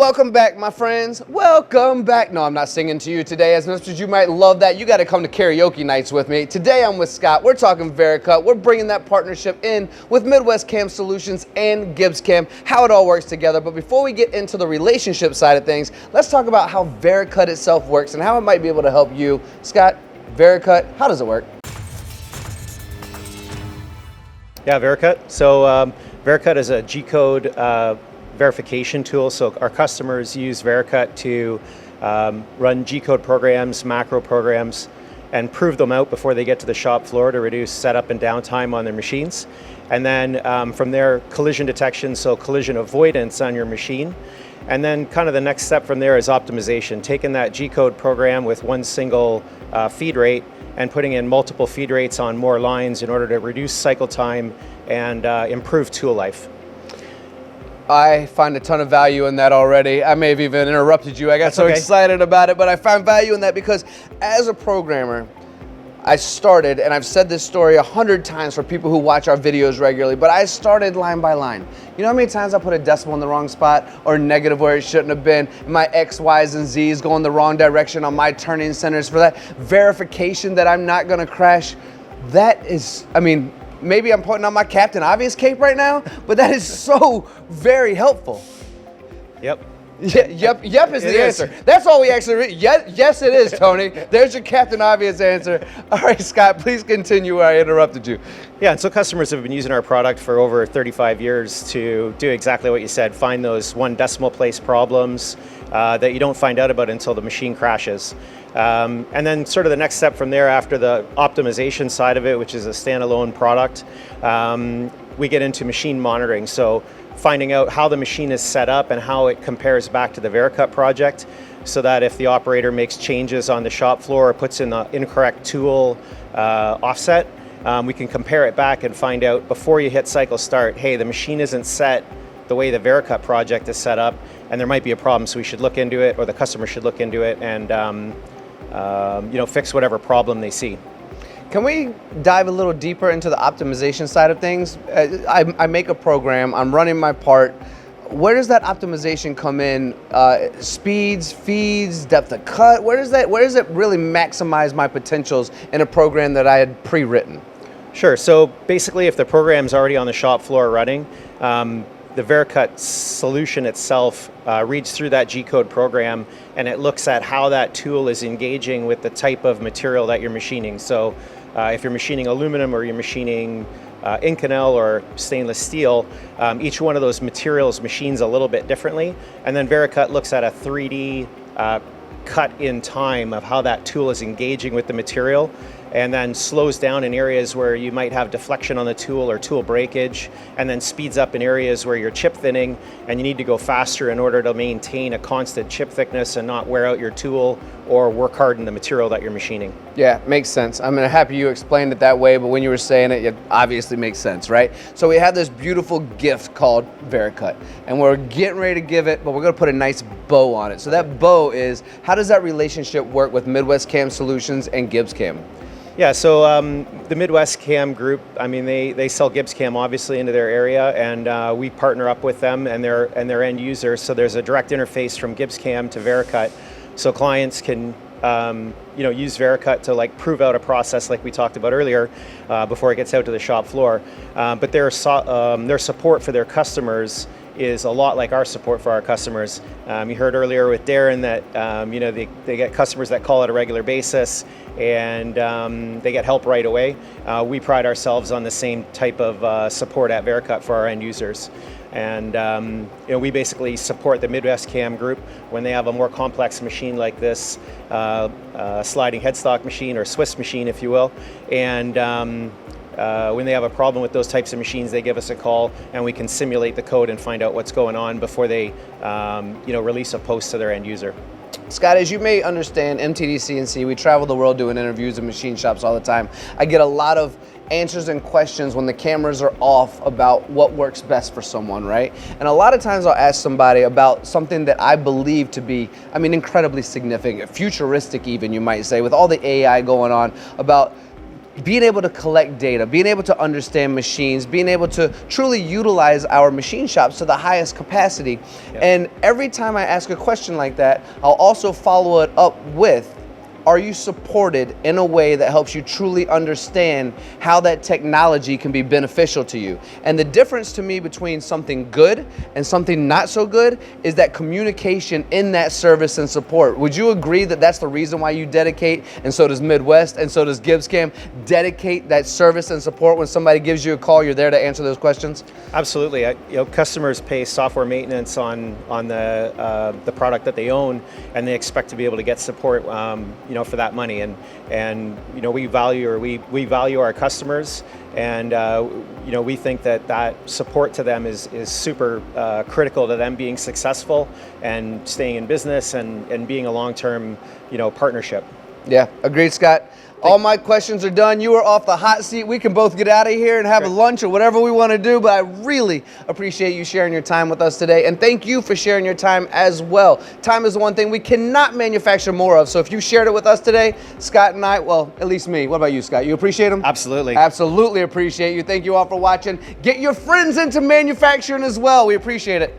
Welcome back, my friends. Welcome back. No, I'm not singing to you today. As much as you might love that, you got to come to karaoke nights with me. Today I'm with Scott. We're talking Vericut. We're bringing that partnership in with MTDCNC Solutions and GibbsCAM, how it all works together. But before we get into the relationship side of things, let's talk about how Vericut itself works and how it might be able to help you. Scott, Vericut, how does it work? Yeah, Vericut. So Vericut is a G-code verification tool. So our customers use Vericut to run G-code programs, macro programs, and prove them out before they get to the shop floor to reduce setup and downtime on their machines. And then from there, collision detection, so collision avoidance on your machine. And then kind of the next step from there is optimization, taking that G-code program with one single feed rate and putting in multiple feed rates on more lines in order to reduce cycle time and improve tool life. I find a ton of value in that already. I may have even interrupted you. I got so excited about it, but I find value in that because as a programmer, I started, and I've said this story 100 times for people who watch our videos regularly, but I started line by line. You know how many times I put a decimal in the wrong spot or negative where it shouldn't have been? My X, Y's, and Z's going the wrong direction on my turning centers for that verification that I'm not gonna crash. That is, I mean, maybe I'm putting on my Captain Obvious cape right now, but that is so very helpful. Yep. Yep is the answer. That's all we actually read. Yes, it is, Tony. There's your Captain Obvious answer. All right, Scott, please continue where I interrupted you. Yeah, and so customers have been using our product for over 35 years to do exactly what you said, find those one decimal place problems that you don't find out about until the machine crashes. And then sort of the next step from there after the optimization side of it, which is a standalone product, we get into machine monitoring. So finding out how the machine is set up and how it compares back to the Vericut project so that if the operator makes changes on the shop floor or puts in the incorrect tool offset, we can compare it back and find out before you hit cycle start, hey, the machine isn't set the way the Vericut project is set up and there might be a problem, so we should look into it, or the customer should look into it and fix whatever problem they see. Can we dive a little deeper into the optimization side of things? I make a program, I'm running my part. Where does that optimization come in? Speeds, feeds, depth of cut? Where does it really maximize my potentials in a program that I had pre-written? Sure, so basically if the program's already on the shop floor running, the Vericut solution itself reads through that G-code program and it looks at how that tool is engaging with the type of material that you're machining. So if you're machining aluminum or you're machining Inconel or stainless steel, each one of those materials machines a little bit differently. And then Vericut looks at a 3D cut in time of how that tool is engaging with the material, and then slows down in areas where you might have deflection on the tool or tool breakage, and then speeds up in areas where you're chip thinning and you need to go faster in order to maintain a constant chip thickness and not wear out your tool or work hard in the material that you're machining. Yeah, makes sense. I'm happy you explained it that way, but when you were saying it, it obviously makes sense, right? So we have this beautiful gift called Vericut, and we're getting ready to give it, but we're gonna put a nice bow on it. So that bow is, how does that relationship work with MTDCNC Solutions and GibbsCAM? Yeah, so the MTDCNC group, I mean, they sell GibbsCAM obviously into their area, and we partner up with them and their end users. So there's a direct interface from GibbsCAM to Vericut, so clients can use Vericut to prove out a process like we talked about earlier before it gets out to the shop floor. But their support for their customers is a lot like our support for our customers. You heard earlier with Darren that they get customers that call at a regular basis and they get help right away. We pride ourselves on the same type of support at Vericut for our end users. And we basically support the MTDCNC group when they have a more complex machine like this, sliding headstock machine or Swiss machine, if you will. And when they have a problem with those types of machines, they give us a call and we can simulate the code and find out what's going on before they release a post to their end user. Scott, as you may understand, MTDCNC, we travel the world doing interviews in machine shops all the time. I get a lot of answers and questions when the cameras are off about what works best for someone, right? And a lot of times I'll ask somebody about something that I believe to be, incredibly significant, futuristic even, you might say, with all the AI going on, about being able to collect data, being able to understand machines, being able to truly utilize our machine shops to the highest capacity. Yep. And every time I ask a question like that, I'll also follow it up with, are you supported in a way that helps you truly understand how that technology can be beneficial to you? And the difference to me between something good and something not so good is that communication in that service and support. Would you agree that that's the reason why you dedicate, and so does Midwest, and so does GibbsCAM, dedicate that service and support? When somebody gives you a call, you're there to answer those questions? Absolutely. Customers pay software maintenance on the product that they own, and they expect to be able to get support for that money, and we value our customers, and we think that support to them is super critical to them being successful and staying in business and being a long-term partnership. Yeah, agreed, Scott. All my questions are done. You are off the hot seat. We can both get out of here and have a lunch or whatever we want to do, but I really appreciate you sharing your time with us today. And thank you for sharing your time as well. Time is the one thing we cannot manufacture more of. So if you shared it with us today, Scott and I, well, at least me. What about you, Scott? You appreciate them? Absolutely. Absolutely appreciate you. Thank you all for watching. Get your friends into manufacturing as well. We appreciate it.